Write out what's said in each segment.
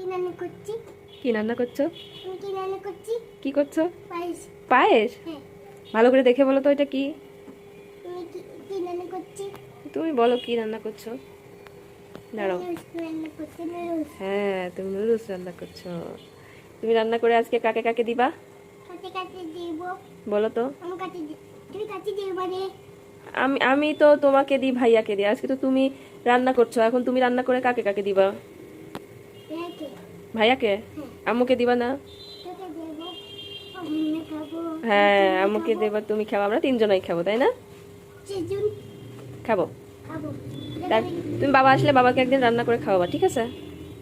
কি রান্না করছো? কি করছি করছো? পায়েস। পায়েস? হ্যাঁ, ভালো করে দেখে বলো তো এটা কি। তুমি কি রান্না করছি? তুমি বলো কি রান্না করছো। দাঁড়াও। নুডলস রান্না করছি, নুডলস। হ্যাঁ, তুমি নুডলস রান্না করছো। তুমি রান্না করে আজকে কাকে কাকে দিবা কাটে কাটে দিব। বলো তো। আমি তুমি কাটে দিও মানে? আমি আমি তো তোমাকে দিই, ভাইয়াকে দিই। আজকে তো তুমি রান্না করছো, এখন তুমি রান্না করে কাকে কাকে দিবা? রেখে। ভাইয়াকে? হ্যাঁ, আম্মুকে দিবা না? তোকে দেবো। আমি খাবো। হ্যাঁ, আমি আম্মুকে খাবো। দেবা, তুমি খাবো, আমরা তিনজনাই খাবো, তাই না? সেজন খাবো। খাবো। তাই তুমি বাবা আসলে বাবাকে একদিন রান্না করে খাওয়াবা, ঠিক আছে?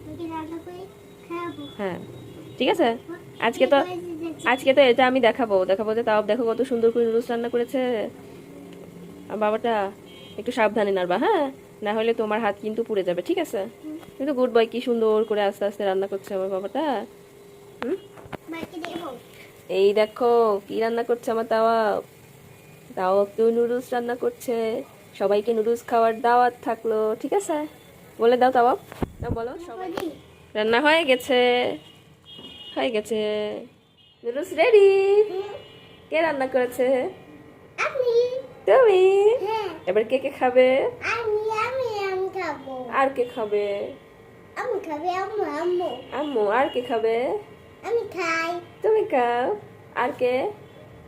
তোকে রান্না করে খাবো। হ্যাঁ, ঠিক আছে। আজকে আমি তো কলেজে যাচ্ছি। আজকে তো এটা আমি দেখাবো দেখাবো যে তাও দেখো কত সুন্দর করে নুডলস রান্না করেছে। আর বাবাটা একটু সাবধানে নাড়বা, হ্যাঁ, না হলে তোমার হাত কিন্তু পুড়ে যাবে, ঠিক আছে? কিন্তু গুড বয়, কি সুন্দর করে আস্তে আস্তে রান্না করছে আমার বাবাটা। হুম। মাকে দেবো। এই দেখো কি রান্না করছে আমার তাওয়া। তাও একটু নুডলস রান্না করছে। সবাইকে নুডলস খাওয়ার দাওয়াত থাকলো, ঠিক আছে? বলে দাও তাওয়া। দাও, বলো সবাই। বলি রান্না হয়ে গেছে, হয়ে গেছে। Noodles ready. কে রান্না করেছে? আমি। তুমি। হ্যাঁ, এবার কে কে খাবে? আমি খাবো। আর কে খাবে? আমি খাবে আম্মু আম্মু। আম্মু। আর কে খাবে? আমি খাই। তুমি খাও। আর কে?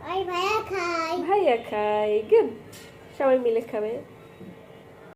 ওই ভাইয়া খাই। ভাইয়া খাই। গুড। সবাই মিলে খাবে।